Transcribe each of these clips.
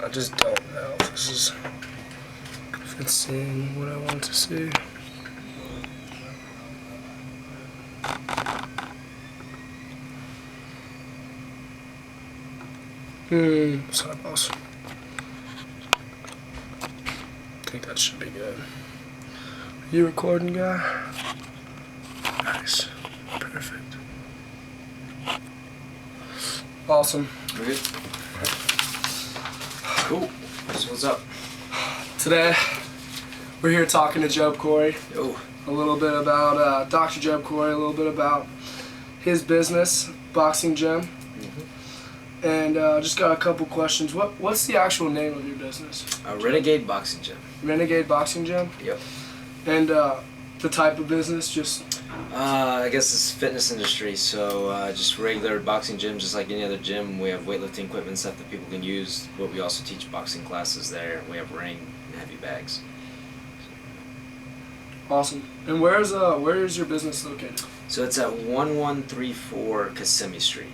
I just don't know if this is, if it's seeing what I want to see. Sorry, boss. I think that should be good. Are you recording, guy? Nice. Perfect. Awesome. We're good? Cool. So what's up? Today, we're here talking to Joab Corey. Yo. A little bit about Dr. Joab Corey, a little bit about his business, boxing gym. And just got a couple questions. What's the actual name of your business? Renegade Boxing Gym. Renegade Boxing Gym? Yep. And the type of business, just... I guess it's fitness industry, so just regular boxing gym, just like any other gym. We have weightlifting equipment and stuff that people can use, but we also teach boxing classes there. We have ring and heavy bags. Awesome. And where is your business located? So it's at 1134 Kissimmee Street.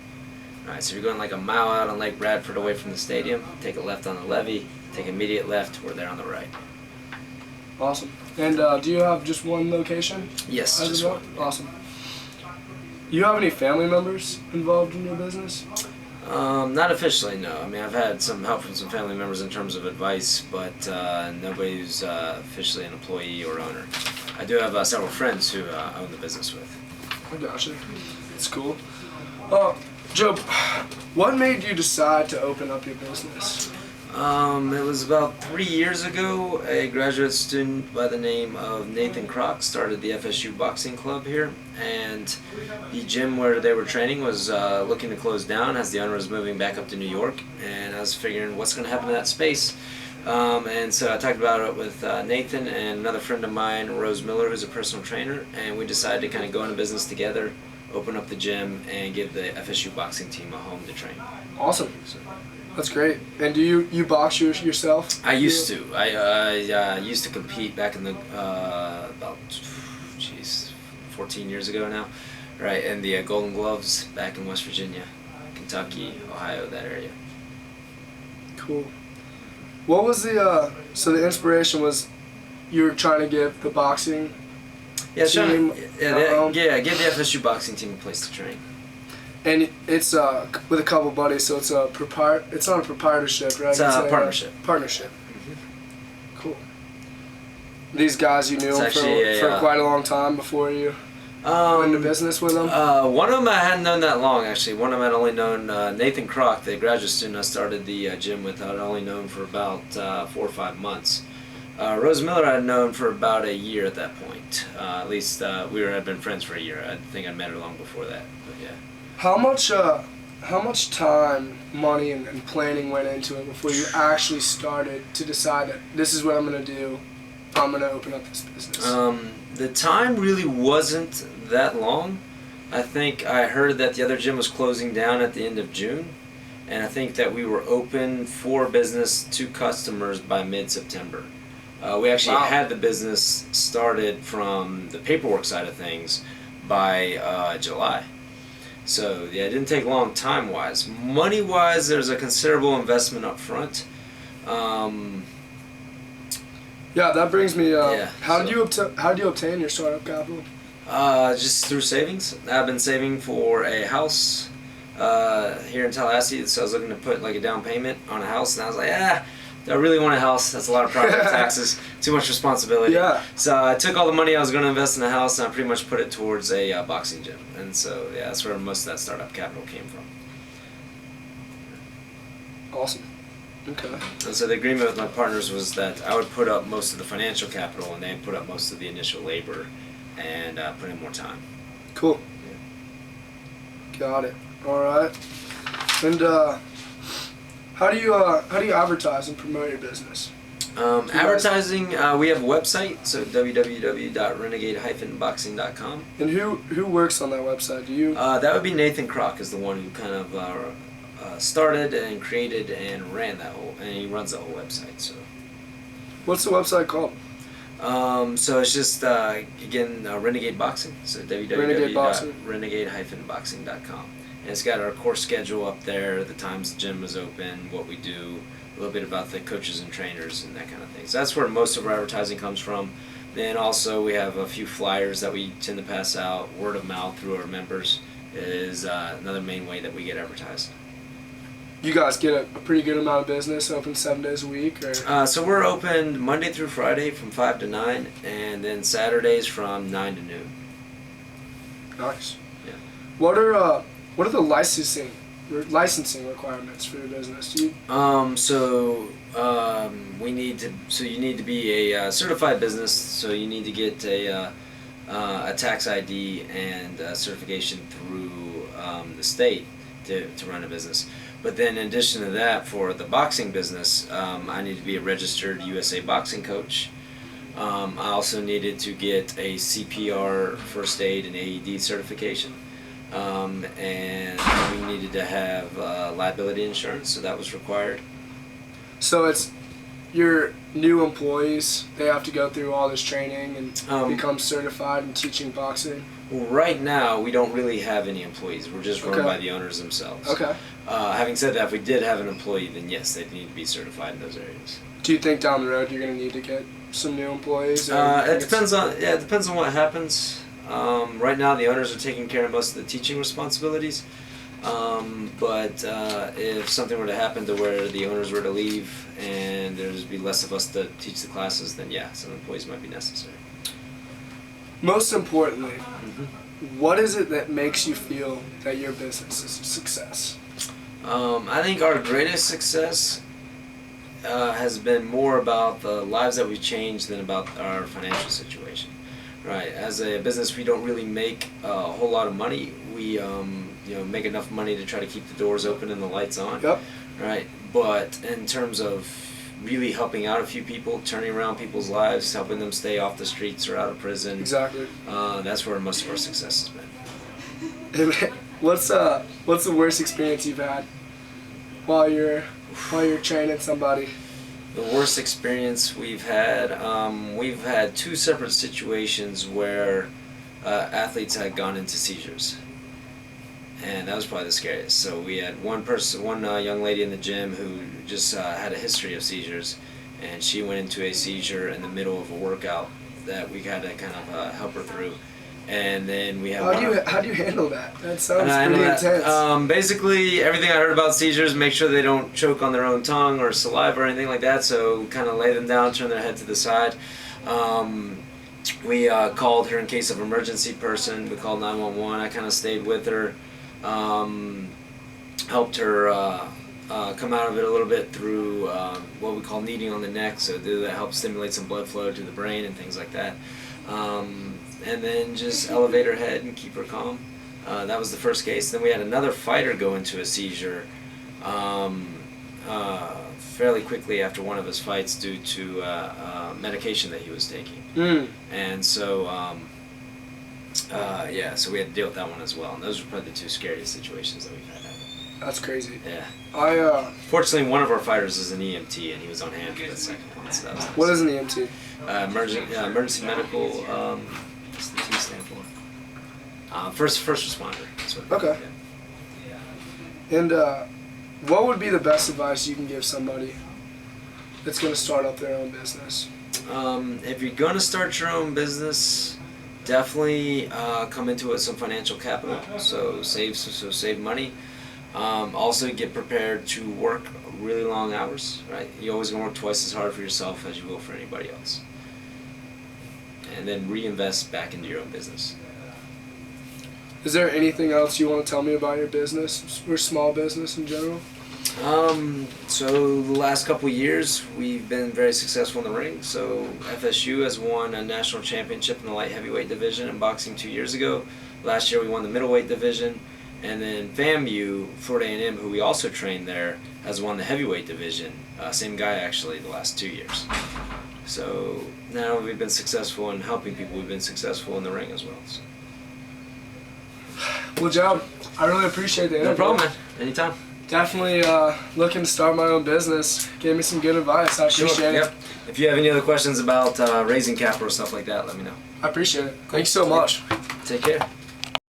Alright, so if you're going like a mile out on Lake Bradford away from the stadium, take a left on the levee, take immediate left, we're there on the right. Awesome. And do you have just one location? Yes, just one. Awesome. You have any family members involved in your business? Not officially, no. I mean, I've had some help from some family members in terms of advice, but nobody who's officially an employee or owner. I do have several friends who own the business with. I gotcha. It's cool. Joab, what made you decide to open up your business? It was about 3 years ago. A graduate student by the name of Nathan Kroc started the FSU Boxing Club here, and the gym where they were training was looking to close down as the owner was moving back up to New York, and I was figuring what's going to happen to that space. And so I talked about it with Nathan and another friend of mine, Rose Miller, who's a personal trainer, and we decided to kind of go into business together, open up the gym, and give the FSU boxing team a home to train. Awesome. That's great. And do you box yourself? I used to. I used to compete back in the about 14 years ago now, right? In the Golden Gloves back in West Virginia, Kentucky, Ohio, that area. Cool. What was the so the inspiration was you were trying to give the boxing team give the FSU boxing team a place to train. And it's with a couple buddies, so it's it's not a proprietorship, right? It's a partnership. Partnership. Mm-hmm. Cool. These guys, you knew them for quite a long time before you went into business with them? One of them I hadn't known that long, actually. One of them I'd only known, Nathan Kroc, the graduate student I started the gym with, I'd only known for about 4 or 5 months. Rose Miller I'd known for about a year at that point. At least had been friends for a year. I think I'd met her long before that, but yeah. How much time, money, and planning went into it before you actually started to decide that this is what I'm going to do, I'm going to open up this business? The time really wasn't that long. I think I heard that the other gym was closing down at the end of June, and I think that we were open for business to customers by mid-September. We actually had the business started from the paperwork side of things by July. So yeah, it didn't take long time-wise. Money-wise, there's a considerable investment up front. Yeah, that brings me. How did you obtain your startup capital? Just through savings. I've been saving for a house here in Tallahassee, so I was looking to put like a down payment on a house, and I was like, do I really want a house? That's a lot of property taxes, too much responsibility. Yeah. So I took all the money I was going to invest in a house, and I pretty much put it towards a boxing gym. And so yeah, that's where most of that startup capital came from. Awesome. Okay. And so the agreement with my partners was that I would put up most of the financial capital, and they'd put up most of the initial labor, and put in more time. Cool. Yeah. Got it. All right. And how do you advertise and promote your business? Advertising, we have a website, so www.renegade-boxing.com. And who works on that website? Do you? That would be Nathan Kroc, is the one who kind of started and created and ran that whole, and he runs the whole website. So, what's the website called? So it's just again Renegade Boxing. So www.renegade-boxing.com. And it's got our course schedule up there, the times the gym is open, what we do. little bit about the coaches and trainers and that kind of thing. So that's where most of our advertising comes from. Then also we have a few flyers that we tend to pass out. Word of mouth through our members is another main way that we get advertised. You guys get a pretty good amount of business, open 7 days a week? Or? So we're open Monday through Friday from 5 to 9, and then Saturdays from 9 to noon. Nice. Yeah. What are the licensing requirements for your business? We need to. So you need to be a certified business. So you need to get a tax ID and certification through the state to run a business. But then in addition to that, for the boxing business, I need to be a registered USA boxing coach. I also needed to get a CPR, first aid, and AED certification. And we needed to have liability insurance, so that was required. So it's your new employees, they have to go through all this training and become certified in teaching boxing? Well, right now, we don't really have any employees. We're just run by the owners themselves. Okay. Having said that, if we did have an employee, then yes, they'd need to be certified in those areas. Do you think down the road you're going to need to get some new employees? It depends on what happens. Right now, the owners are taking care of most of the teaching responsibilities. But if something were to happen to where the owners were to leave and there's be less of us to teach the classes, then yeah, some employees might be necessary. Most importantly, what is it that makes you feel that your business is a success? I think our greatest success has been more about the lives that we've changed than about our financial situation. Right. As a business, we don't really make a whole lot of money. We make enough money to try to keep the doors open and the lights on. Yep. Right. But in terms of really helping out a few people, turning around people's lives, helping them stay off the streets or out of prison. Exactly. That's where most of our success has been. What's the worst experience you've had while you're training somebody? The worst experience we've had 2 separate situations where athletes had gone into seizures, and that was probably the scariest. So we had one young lady in the gym who just had a history of seizures, and she went into a seizure in the middle of a workout that we had to kind of help her through. And then we have. How do you handle that? That sounds pretty intense. Basically, everything I heard about seizures, make sure they don't choke on their own tongue or saliva or anything like that. So kind of lay them down, turn their head to the side. We called her in case of emergency person. We called 911. I kind of stayed with her, helped her come out of it a little bit through what we call kneading on the neck. So that helps stimulate some blood flow to the brain and things like that. And then just elevate her head and keep her calm. That was the first case. Then we had another fighter go into a seizure fairly quickly after one of his fights due to medication that he was taking. And so, so we had to deal with that one as well. And those were probably the 2 scariest situations that we've had happen. That's crazy. Yeah. Fortunately, one of our fighters is an EMT, and he was on hand for the second one. So that was nice. What is an EMT? Emergency medical. What's the T stand for? First responder. That's what okay. Yeah. And what would be the best advice you can give somebody that's going to start up their own business? If you're going to start your own business, definitely come into it with some financial capital. So save money. Also get prepared to work really long hours. Right. You're always going to work twice as hard for yourself as you will for anybody else. And then reinvest back into your own business. Is there anything else you want to tell me about your business or small business in general? So the last couple of years we've been very successful in the ring. So FSU has won a national championship in the light heavyweight division in boxing 2 years ago. Last year we won the middleweight division. And then FAMU, Florida A&M, who we also trained there, has won the heavyweight division. Same guy actually the last 2 years. So now we've been successful in helping people. We've been successful in the ring as well. So. Well, Joab, I really appreciate the interview. No problem, man. Anytime. Definitely looking to start my own business. Gave me some good advice. I appreciate it. Yep. If you have any other questions about raising capital or stuff like that, let me know. I appreciate it. Thank you so much. Take care.